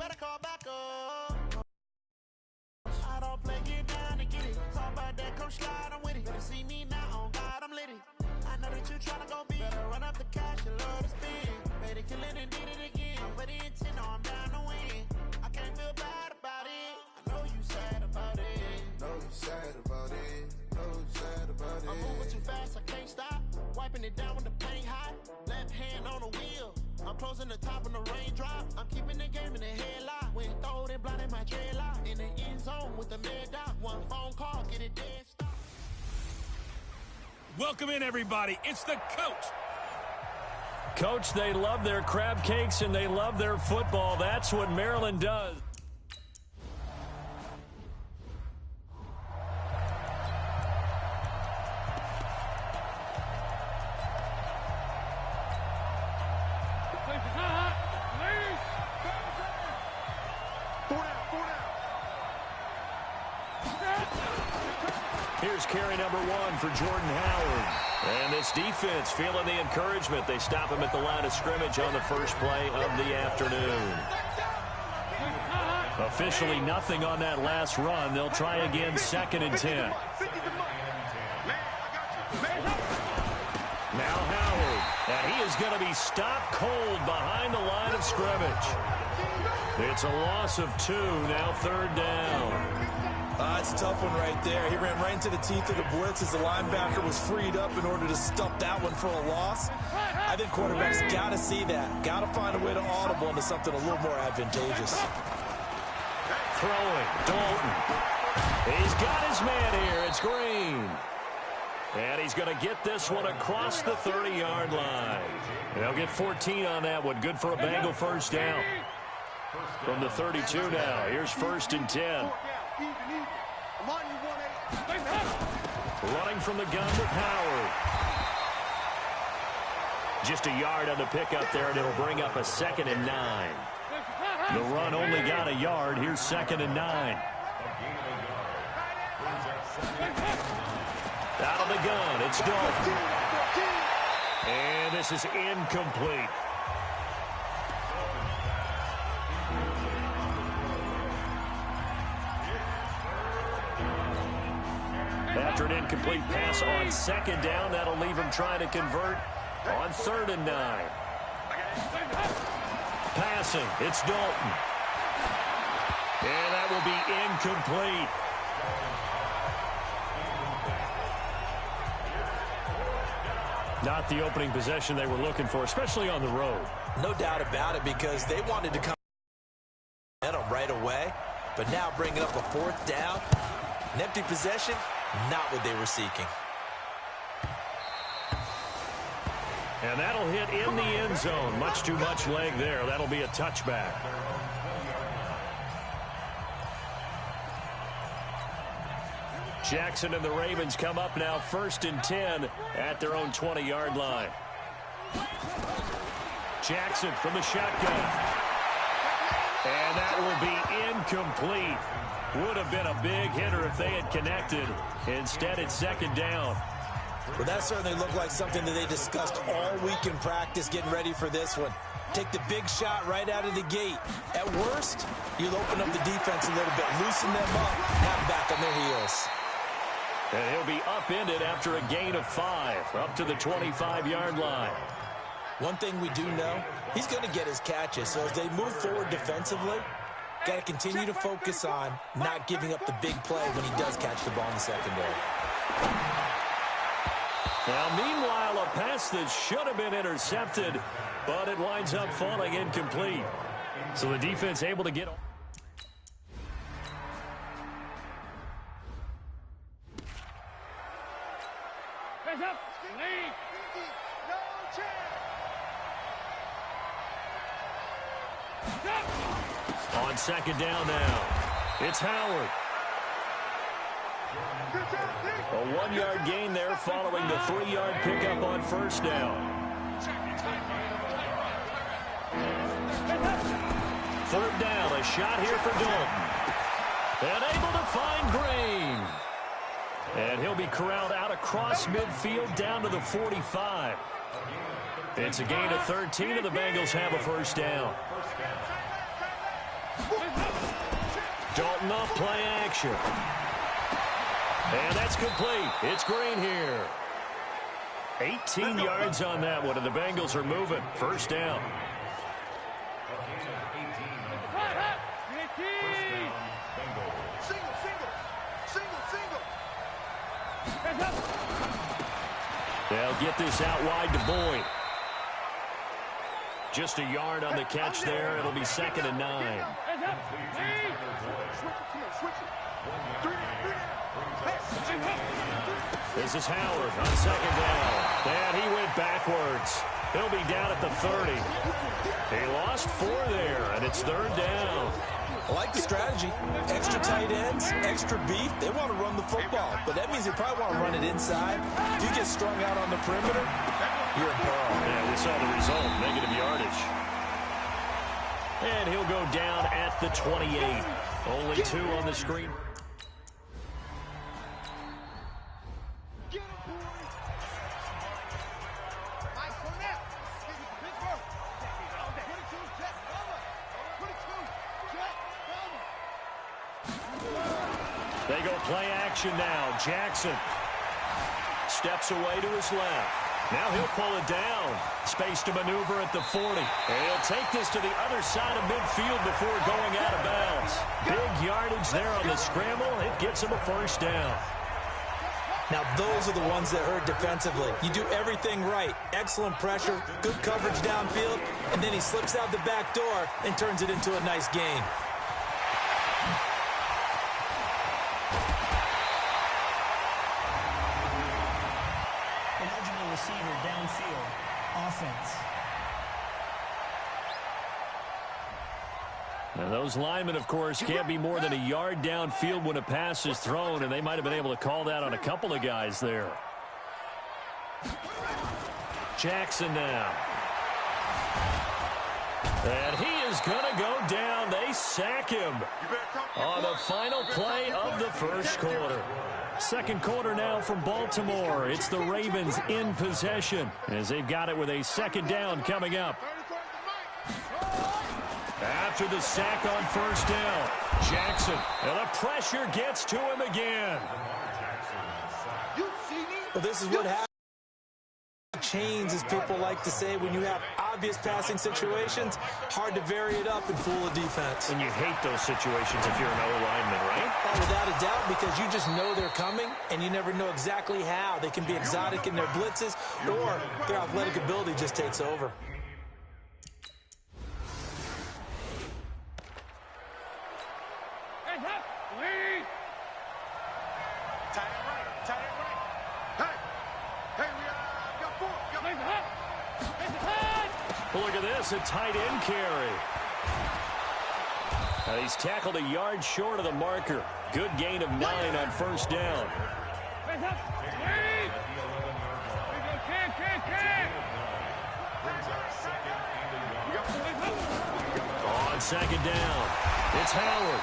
better call back up. I don't play, get down and get it. Talk about that, come slide, I'm with it. Better see me now, on God, I'm litty. I know that you tryna go big. Better run up the cash, you love to spin. Made it, kill it, and did it again. But the intent, no, I'm down to win. I can't feel bad about it. I know you sad about it. Know you sad about it. Know you sad about it. I'm moving too fast, I can't stop. Wiping it down when the paint hot. Left hand on the wheel. I'm closing the top when the raindrop. I'm keeping the game in the headlock. When throwed and blinded my dreadlock. In the end zone with the mad dot. One phone call, get it dead stop. Welcome in, everybody. It's the coach. Coach, they love their crab cakes and they love their football. That's what Maryland does. Here's carry number 1 for Jordan Howard. And this defense feeling the encouragement. They stop him at the line of scrimmage on the first play of the afternoon. Officially nothing on that last run. They'll try again 2nd and 10. Now Howard. And he is going to be stopped cold behind the line of scrimmage. It's a loss of 2. Now 3rd down. It's a tough one right there. He ran right into the teeth of the blitz as the linebacker was freed up in order to stop that one for a loss. I think quarterbacks got to see that. Got to find a way to audible into something a little more advantageous. Throwing, Dalton. He's got his man here. It's Green. And he's going to get this one across the 30-yard line. They'll get 14 on that one. Good for a Bengal first down. From the 32 now. Here's 1st and 10. Running from the gun with Howard. Just a yard on the pickup there, and it'll bring up a 2nd and 9. The run only got a yard. Here's 2nd and 9. Out of the gun, it's Dalton. And this is incomplete. After an incomplete pass on 2nd down, that'll leave him trying to convert on 3rd and 9. Passing, it's Dalton. And that will be incomplete. Not the opening possession they were looking for, especially on the road. No doubt about it, because they wanted to come right away, but now bringing up a 4th down, an empty possession, not what they were seeking. And that'll hit in the end zone. Much too much leg there. That'll be a touchback. Jackson and the Ravens come up now 1st and 10 at their own 20-yard line. Jackson from the shotgun. And that will be incomplete. Would have been a big hitter if they had connected. Instead, it's 2nd down. Well, that certainly looked like something that they discussed all week in practice getting ready for this one. Take the big shot right out of the gate. At worst, you'll open up the defense a little bit, loosen them up, have them back on their heels. And he'll be upended after a gain of 5, up to the 25-yard line. One thing we do know, he's going to get his catches. So as they move forward defensively, got to continue to focus on not giving up the big play when he does catch the ball in the secondary. Now, meanwhile, a pass that should have been intercepted, but it winds up falling incomplete. So the defense able to get... On 2nd down now, it's Howard. A 1-yard gain there following the 3-yard pickup on 1st down. 3rd down, a shot here for Dalton. And able to find Green. And he'll be corralled out across midfield down to the 45. It's a gain of 13, and the Bengals have a 1st down. Dalton off play action. And that's complete. It's Green here. 18 yards on that one, and the Bengals are moving. First down. They'll get this out wide to Boyd. Just a yard on the catch there. It'll be 2nd and 9. This is Howard on 2nd down. And he went backwards. He'll be down at the 30. He lost 4 there, and it's 3rd down. I like the strategy. Extra tight ends, extra beef. They want to run the football, but that means they probably want to run it inside. If you get strung out on the perimeter, you're in peril. Yeah, we saw the result, negative yardage. And he'll go down at the 28. Only 2 on the screen. They go play action now. Jackson steps away to his left. Now he'll pull it down. Space to maneuver at the 40. And he'll take this to the other side of midfield before going out of bounds. Big yardage there on the scramble. It gets him a first down. Now, those are the ones that hurt defensively. You do everything right. Excellent pressure, good coverage downfield, and then he slips out the back door and turns it into a nice gain. Eligible receiver downfield. Offense. And those linemen, of course, can't be more than a yard downfield when a pass is thrown, and they might have been able to call that on a couple of guys there. Jackson now. And he is going to go down. They sack him on the final play of the first quarter. Second quarter now from Baltimore. It's the Ravens in possession as they've got it with a second down coming up. After the sack on first down, Jackson, and the pressure gets to him again. Well, this is what happens. Chains, as people like to say, when you have obvious passing situations, hard to vary it up and fool a defense. And you hate those situations if you're an O-lineman, right? Oh, without a doubt, because you just know they're coming, and you never know exactly how. They can be exotic in their blitzes, or their athletic ability just takes over. Look at this, a tight end carry. And he's tackled a yard short of the marker. Good gain of 9 on first down. On second down, it's Howard.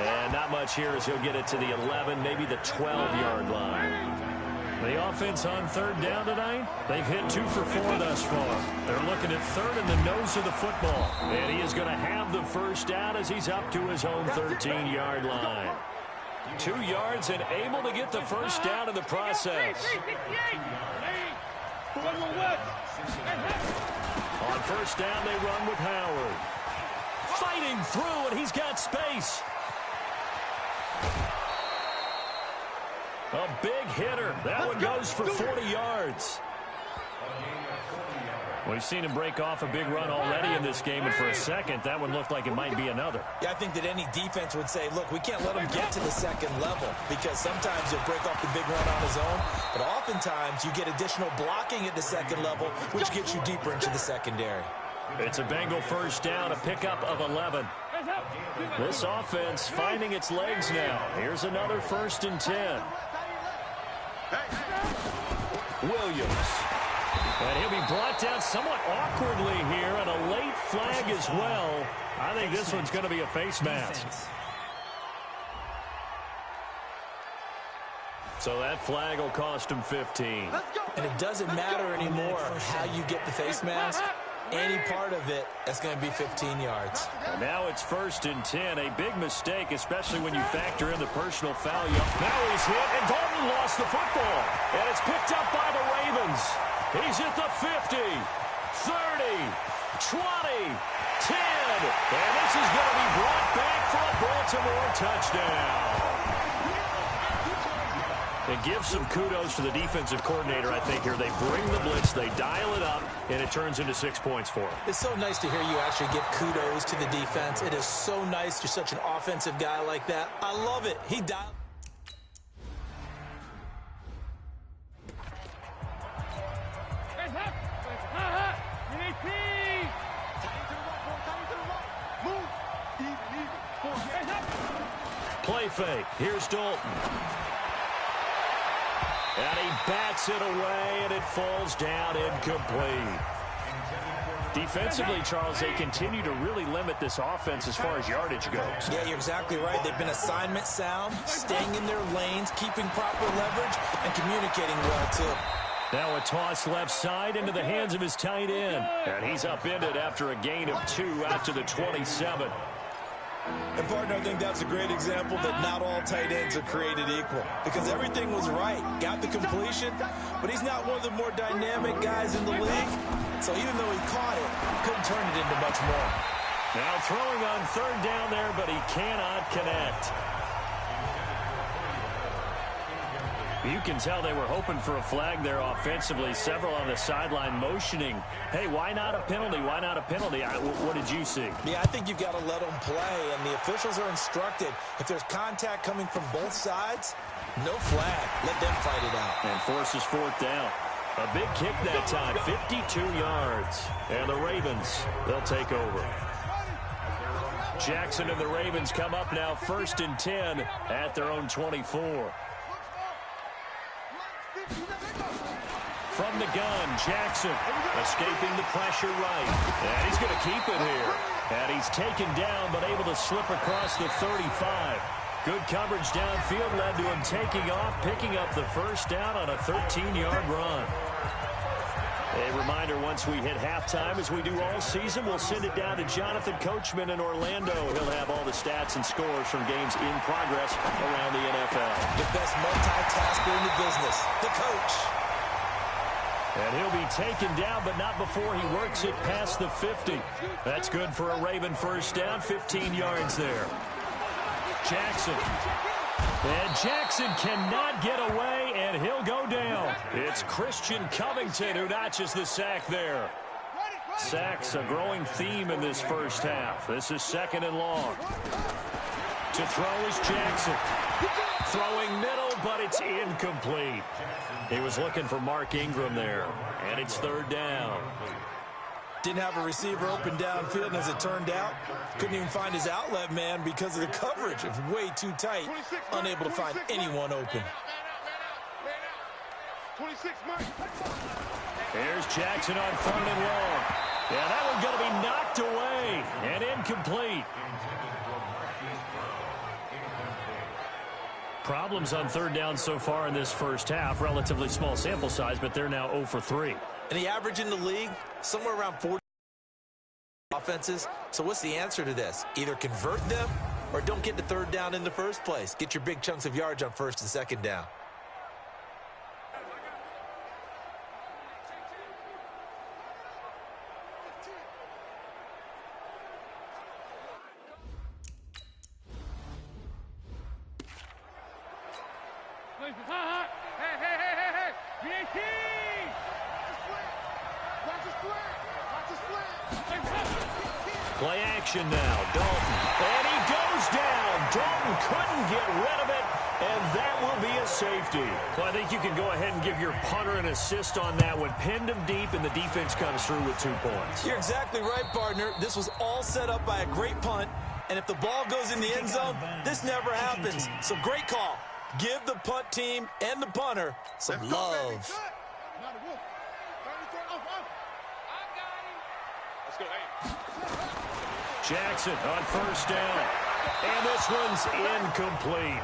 And not much here as he'll get it to the 11, maybe the 12-yard line. The offense on third down tonight, they've hit 2 for 4 thus far. They're looking at third in the nose of the football. And he is going to have the first down as he's up to his own 13-yard line. 2 yards and able to get the first down in the process. On first down, they run with Howard. Fighting through, and he's got space. A big hitter. That one goes for 40 yards. We've seen him break off a big run already in this game, and for a second, that one looked like it might be another. Yeah, I think that any defense would say, look, we can't let him get to the second level, because sometimes he'll break off the big run on his own, but oftentimes you get additional blocking at the second level, which gets you deeper into the secondary. It's a Bengal first down, a pickup of 11. This offense finding its legs now. Here's another 1st and 10. Williams. And he'll be brought down somewhat awkwardly here, and a late flag as well. I think this one's going to be a face mask. So that flag will cost him 15. And it doesn't matter anymore how you get the face mask. any part of it, that's going to be 15 yards. And now it's 1st and 10. A big mistake, especially when you factor in the personal foul. Now he's hit, and Dalton lost the football. And it's picked up by the Ravens. He's at the 50, 30, 20, 10. And this is going to be brought back for a Baltimore touchdown. It gives some kudos to the defensive coordinator, I think, here. They bring the blitz, they dial it up, and it turns into 6 points for them. It's so nice to hear you actually give kudos to the defense. It is so nice. You're such an offensive guy like that. I love it. He dialed. Play fake. Here's Dalton. And he bats it away, and it falls down incomplete. Defensively, Charles, they continue to really limit this offense as far as yardage goes. Yeah, you're exactly right. They've been assignment sound, staying in their lanes, keeping proper leverage, and communicating well, too. Now a toss left side into the hands of his tight end. And he's upended after a gain of 2 out to the 27. And, partner, I think that's a great example that not all tight ends are created equal, because everything was right. Got the completion, but he's not one of the more dynamic guys in the league. So even though he caught it, couldn't turn it into much more. Now throwing on 3rd down there, but he cannot connect. You can tell they were hoping for a flag there offensively. Several on the sideline motioning, hey, why not a penalty? Why not a penalty? What did you see? Yeah, I think you've got to let them play, and the officials are instructed. If there's contact coming from both sides, no flag. Let them fight it out. And forces 4th down. A big kick that time, 52 yards. And the Ravens, they'll take over. Jackson and the Ravens come up now 1st and 10 at their own 24. From the gun, Jackson escaping the pressure right. And he's going to keep it here. And he's taken down but able to slip across the 35. Good coverage downfield led to him taking off, picking up the 1st down on a 13-yard run. A reminder, once we hit halftime, as we do all season, we'll send it down to Jonathan Coachman in Orlando. He'll have all the stats and scores from games in progress around the NFL. The best multitasker in the business, the coach. And he'll be taken down, but not before he works it past the 50. That's good for a Raven 1st down, 15 yards there. Jackson. And Jackson cannot get away, and he'll go down. It's Christian Covington who notches the sack there. Sacks a growing theme in this 1st half. This is 2nd and long. To throw is Jackson. Throwing middle, but it's incomplete. He was looking for Mark Ingram there, and it's 3rd down. Didn't have a receiver open downfield, and as it turned out, couldn't even find his outlet man because of the coverage. It was way too tight, unable to find anyone open. Here's Jackson on 3rd and long. Yeah, that one's going to be knocked away and incomplete. Problems on 3rd down so far in this 1st half. Relatively small sample size, but they're now 0 for 3. And the average in the league, somewhere around 40 offenses. So what's the answer to this? Either convert them or don't get to 3rd down in the first place. Get your big chunks of yards on 1st and 2nd down. Play action now, Dalton. And he goes down. Dalton couldn't get rid of it, and that will be a safety. Well, I think you can go ahead and give your punter an assist on that one. Pinned him deep, and the defense comes through with 2 points. You're exactly right, partner. This was all set up by a great punt, and if the ball goes in the end zone, this never happens. So great call. Give the punt team and the punter some love. Jackson on 1st down. And this one's incomplete.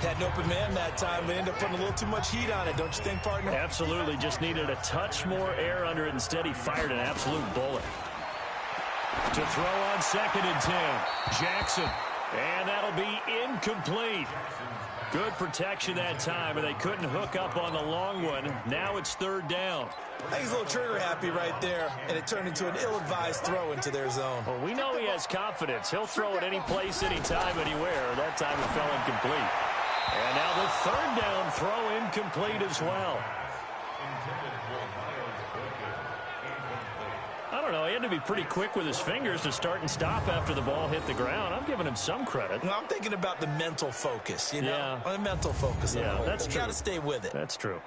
Had an open man that time, but ended up putting a little too much heat on it, don't you think, partner? Absolutely. Just needed a touch more air under it. Instead, he fired an absolute bullet. To throw on 2nd and 10. Jackson. And that'll be incomplete. Good protection that time, and they couldn't hook up on the long one. Now it's 3rd down. I think he's a little trigger happy right there, and it turned into an ill-advised throw into their zone. Well, we know he has confidence. He'll throw it any place, anytime, anywhere. That time it fell incomplete. And now the 3rd down throw incomplete as well. I don't know. He had to be pretty quick with his fingers to start and stop after the ball hit the ground. I'm giving him some credit. Well, I'm thinking about the mental focus, you know? Yeah. The mental focus. Yeah, that's true. You got to stay with it. That's true.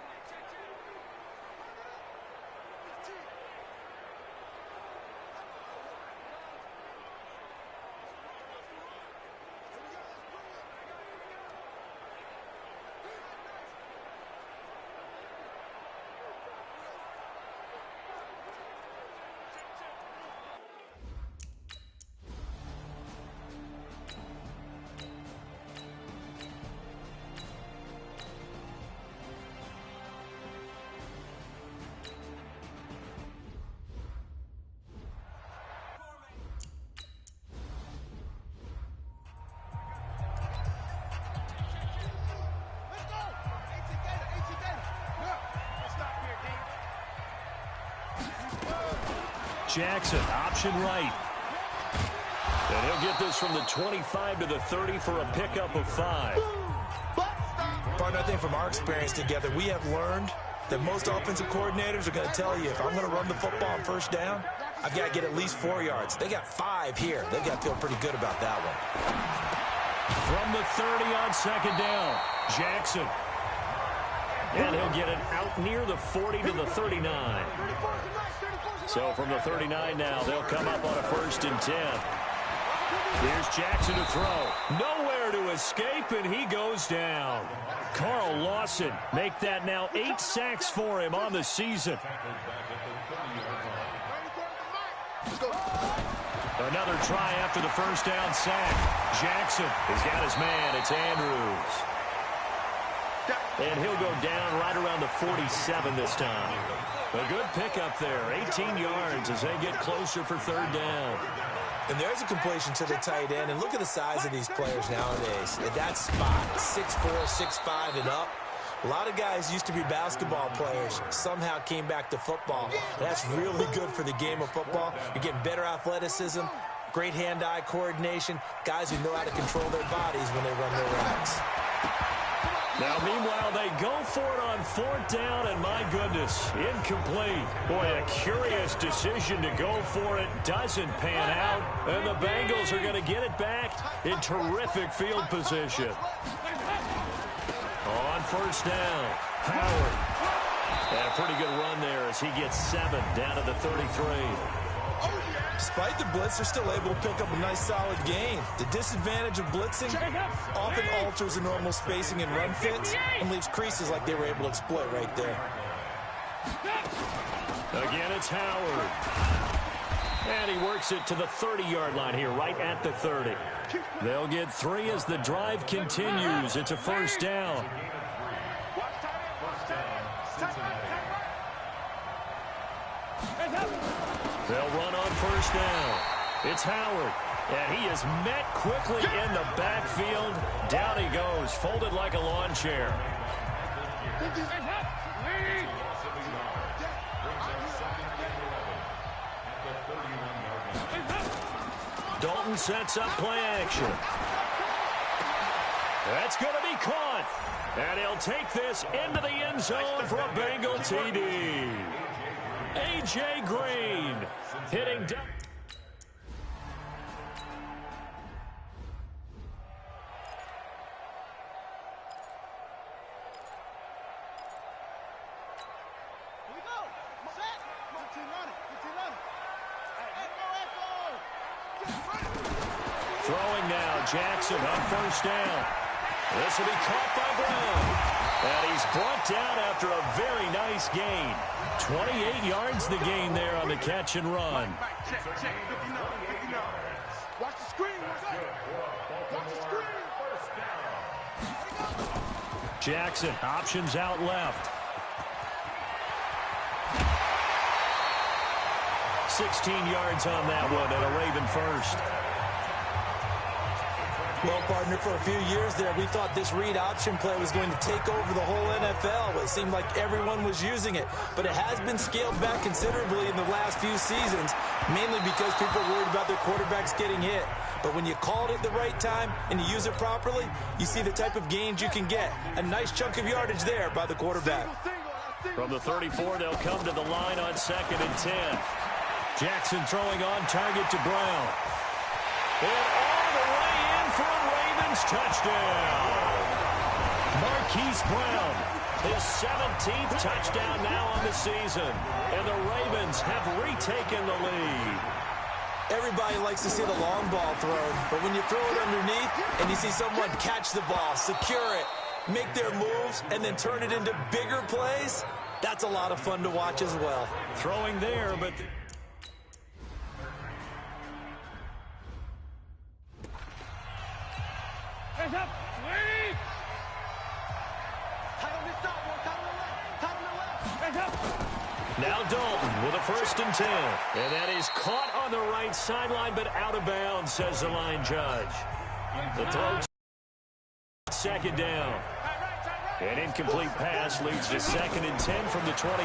Jackson, option right. And he'll get this from the 25 to the 30 for a pickup of 5. Partner, I think from our experience together, we have learned that most offensive coordinators are going to tell you, if I'm going to run the football on 1st down, I've got to get at least 4 yards. They got 5 here. They've got to feel pretty good about that one. From the 30 on 2nd down, Jackson. And he'll get it out near the 40 to the 39. So from the 39 now, they'll come up on a 1st and 10. Here's Jackson to throw. Nowhere to escape, and he goes down. Carl Lawson make that now 8 sacks for him on the season. Another try after the 1st down sack. Jackson has got his man. It's Andrews. And he'll go down right around the 47 this time. A good pickup there. 18 yards as they get closer for 3rd down. And there's a completion to the tight end. And look at the size of these players nowadays. At that spot, 6'4", 6'5", and up. A lot of guys used to be basketball players, somehow came back to football. And that's really good for the game of football. You're getting better athleticism, great hand-eye coordination, guys who know how to control their bodies when they run their routes. Now, meanwhile, they go for it on 4th down, and my goodness, incomplete. Boy, a curious decision to go for it. Doesn't pan out, and the Bengals are going to get it back in terrific field position. On 1st down, Howard. And a pretty good run there as he gets 7 down to the 33. Despite the blitz, they're still able to pick up a nice, solid gain. The disadvantage of blitzing often alters the normal spacing and run fits and leaves creases like they were able to exploit right there. Again, it's Howard. And he works it to the 30-yard line here, right at the 30. They'll get 3 as the drive continues. It's a 1st down. They'll run on 1st down. It's Howard. And he is met quickly in the backfield. Down he goes, folded like a lawn chair. Dalton sets up play action. That's going to be caught. And he'll take this into the end zone for a Bengal TD. A.J. Green hitting down. Throwing now, Jackson on 1st down. This will be caught by Brown. And he's brought down after a very nice gain. 28 yards the gain there on the catch and run. Watch the screen. Watch the screen. Jackson, options out left. 16 yards on that one, and a Raven first. Well, partner, for a few years there, we thought this read option play was going to take over the whole NFL. It seemed like everyone was using it, but it has been scaled back considerably in the last few seasons, mainly because people are worried about their quarterbacks getting hit. But when you call it at the right time and you use it properly, you see the type of gains you can get. A nice chunk of yardage there by the quarterback. From the 34, they'll come to the line on 2nd and 10. Jackson throwing on target to Brown. And all the way in for a Ravens touchdown. Marquise Brown, his 17th touchdown now on the season. And the Ravens have retaken the lead. Everybody likes to see the long ball thrown, but when you throw it underneath and you see someone catch the ball, secure it, make their moves, and then turn it into bigger plays, that's a lot of fun to watch as well. Throwing there, but... Hands up, please! Hands up! Now Dalton with a 1st and 10. And that is caught on the right sideline, but out of bounds, says the line judge. The throw, 2nd down. An incomplete pass leads to 2nd and 10 from the 25.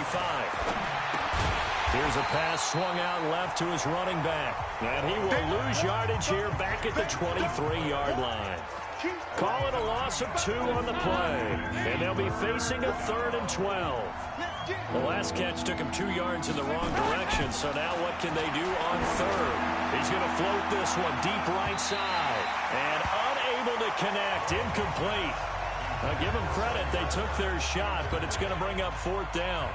Here's a pass swung out left to his running back. And he will lose yardage here back at the 23-yard line. Call it a loss of 2 on the play. And they'll be facing a 3rd and 12. The last catch took him 2 yards in the wrong direction, so now what can they do on 3rd? He's going to float this one deep right side. And unable to connect, incomplete. Now give them credit, they took their shot, but it's going to bring up 4th down.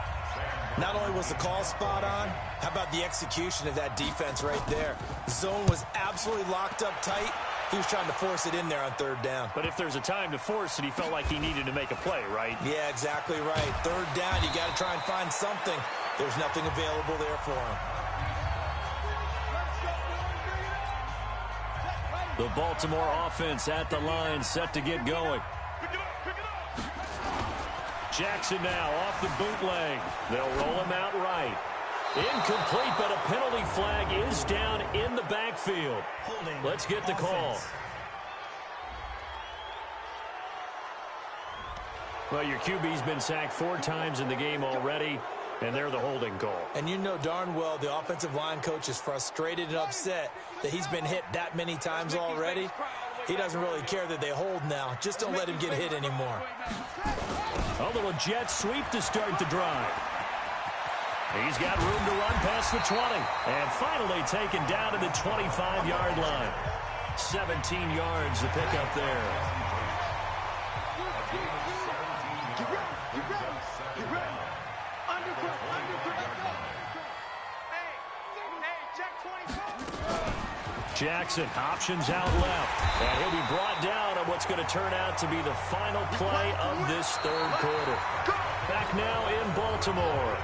Not only was the call spot on, how about the execution of that defense right there? Zone was absolutely locked up tight. He was trying to force it in there on 3rd down. But if there's a time to force it, he felt like he needed to make a play, right? Yeah, exactly right. 3rd down, you got to try and find something. There's nothing available there for him. The Baltimore offense at the line, set to get going. Jackson now off the bootleg. They'll roll him out right. Incomplete, but a penalty flag is down in the backfield. Let's get the call. Well, your QB's been sacked 4 times in the game already, and they're the holding call. And you know darn well the offensive line coach is frustrated and upset that he's been hit that many times already. He doesn't really care that they hold now. Just don't let him get hit anymore. A little jet sweep to start the drive. He's got room to run past the 20. And finally taken down to the 25-yard line. 17 yards to pick up there. Jackson, options out left. And he'll be brought down on what's going to turn out to be the final play of this 3rd quarter. Back now in Baltimore.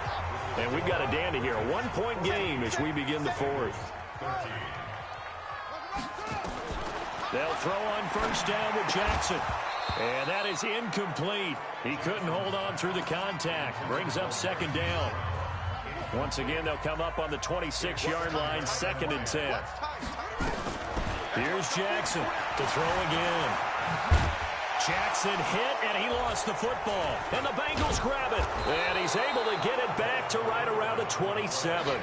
And we've got a dandy here. A 1-point game as we begin the 4th. They'll throw on 1st down with Jackson. And that is incomplete. He couldn't hold on through the contact. Brings up 2nd down. Once again, they'll come up on the 26-yard line, 2nd and 10. Here's Jackson to throw again. Jackson hit, and he lost the football. And the Bengals grab it. And he's able to get it back to right around the 27.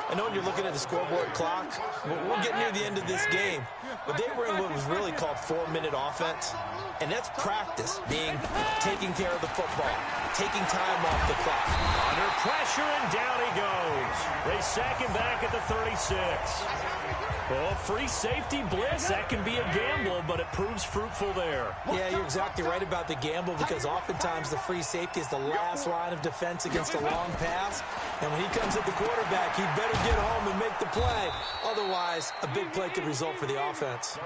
I know when you're looking at the scoreboard clock, we're getting near the end of this game. But they were in what was really called 4-minute offense. And that's practice, being taking care of the football, taking time off the clock. Under pressure, and down he goes. They sack him back at the 36. Oh, free safety blitz, that can be a gamble, but it proves fruitful there. Yeah, you're exactly right about the gamble, because oftentimes the free safety is the last line of defense against a long pass. And when he comes at the quarterback, he better get home and make the play. Otherwise, a big play could result for the offense.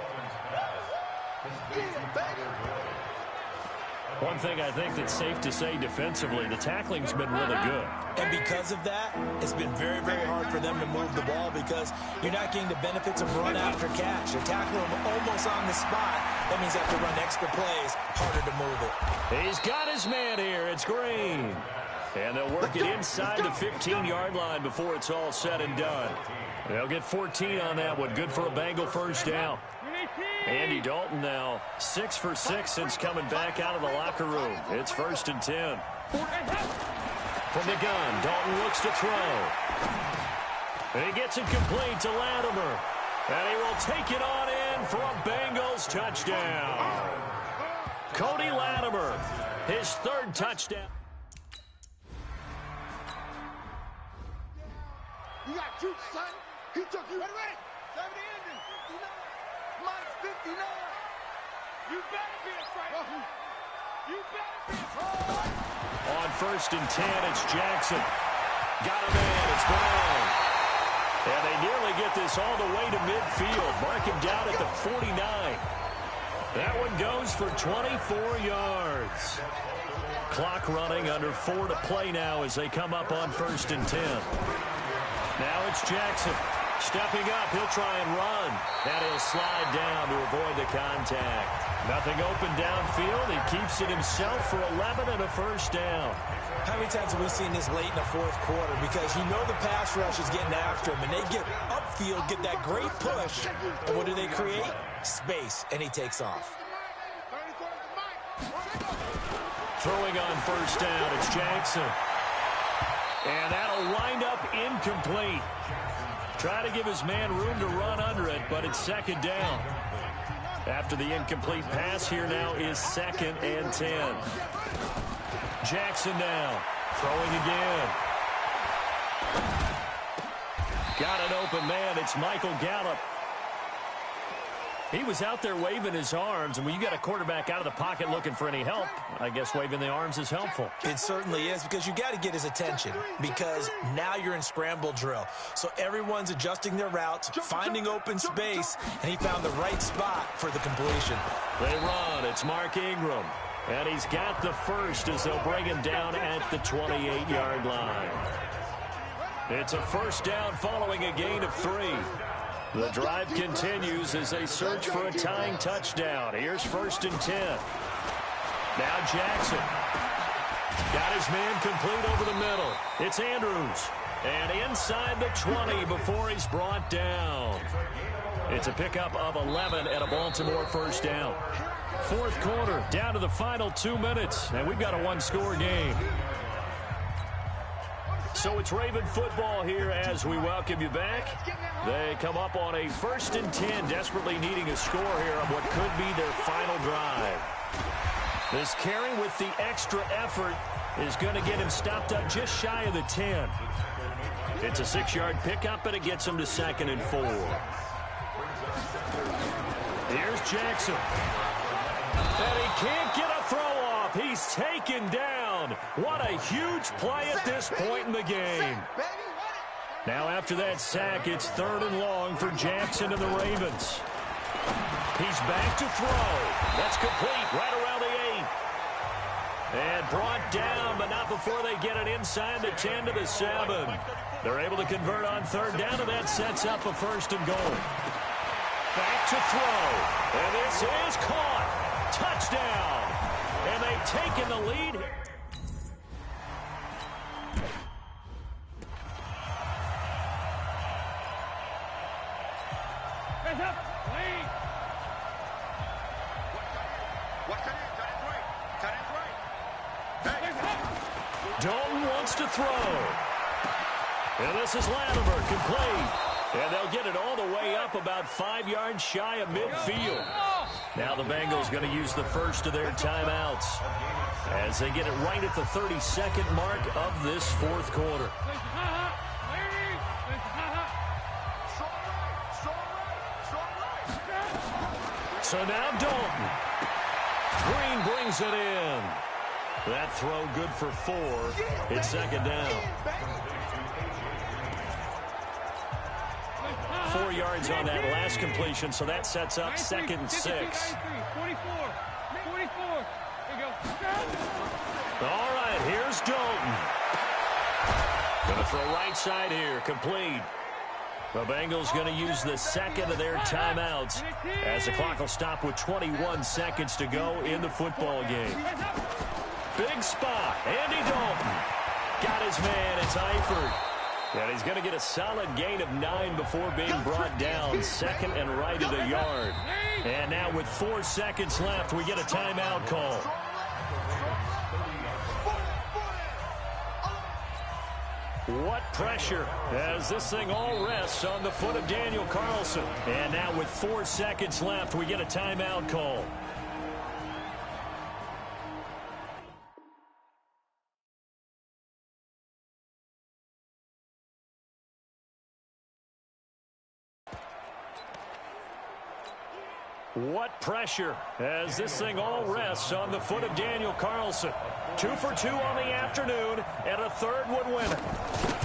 One thing I think that's safe to say defensively, the tackling's been really good. And because of that, it's been very, very hard for them to move the ball because you're not getting the benefits of run after catch. You're tackling them almost on the spot. That means you have to run extra plays, harder to move it. He's got his man here. It's Green. And they'll work it inside the 15-yard line before it's all said and done. They'll get 14 on that one. Good for a Bengal first down. Andy Dalton now 6 for 6 since coming back out of the locker room. It's 1st and 10. From the gun, Dalton looks to throw. And he gets it complete to Latimer. And he will take it on in for a Bengals touchdown. Cody Latimer, his 3rd touchdown. You got juice, son. He took you. Ready. 70 ending. 59. Minus 59. You better be afraid. You better be afraid. On 1st and 10, it's Jackson. Got him in. It's Brown. And they nearly get this all the way to midfield. Mark him down at the 49. That one goes for 24 yards. Clock running, under 4 to play now as they come up on 1st and 10. Now it's Jackson. Stepping up, he'll try and run. And he'll slide down to avoid the contact. Nothing open downfield. He keeps it himself for 11 and a first down. How many times have we seen this late in the 4th quarter? Because you know the pass rush is getting after him, and they get upfield, get that great push, and what do they create? Space, and he takes off. Throwing on 1st down, it's Jackson. And that'll wind up incomplete. Try to give his man room to run under it, but it's 2nd down. After the incomplete pass, here now is 2nd and 10. Jackson now, throwing again. Got an open man, it's Michael Gallup. He was out there waving his arms, and when you got a quarterback out of the pocket looking for any help, I guess waving the arms is helpful. It certainly is, because you got to get his attention, because now you're in scramble drill. So everyone's adjusting their routes, finding open space, and he found the right spot for the completion. They run. It's Mark Ingram, and he's got the first as they'll bring him down at the 28-yard line. It's a first down following a gain of 3. The drive continues as they search for a tying touchdown. Here's 1st and 10. Now Jackson. Got his man complete over the middle. It's Andrews. And inside the 20 before he's brought down. It's a pickup of 11 and a Baltimore first down. 4th quarter, down to the final 2 minutes. And we've got a one-score game. So it's Raven football here as we welcome you back. They come up on a 1st and 10, desperately needing a score here on what could be their final drive. This carry with the extra effort is going to get him stopped up just shy of the 10. It's a 6-yard pickup, and it gets him to 2nd and 4. Here's Jackson. And he can't get a throw off. He's taken down. What a huge play at this point in the game. Now after that sack, it's 3rd and long for Jackson and the Ravens. He's back to throw. That's complete right around the 8. And brought down, but not before they get it inside the 10 to the 7. They're able to convert on 3rd down, and that sets up a 1st and goal. Back to throw. And this is caught. Touchdown. And they've taken the lead. Dalton wants to throw. And this is Latimer, complete. And they'll get it all the way up about 5 yards shy of midfield. Now the Bengals going to use the first of their timeouts as they get it right at the 32nd mark of this 4th quarter. So now Dalton. Green brings it in. That throw good for 4. It's 2nd down. 4 yards on that last completion, so that sets up 2nd and 6. All right, here's Dalton. Going to throw right side here, complete. The Bengals going to use the second of their timeouts as the clock will stop with 21 seconds to go in the football game. Big spot, Andy Dalton. Got his man, it's Eifert. And he's going to get a solid gain of 9 before being brought down. Second and right of the yard. And now with 4 seconds left, we get a timeout call. What pressure as this thing all rests on the foot of Daniel Carlson. And now with 4 seconds left, we get a timeout call. What pressure as this thing all rests on the foot of Daniel Carlson. 2 for 2 on the afternoon, and a third would win it.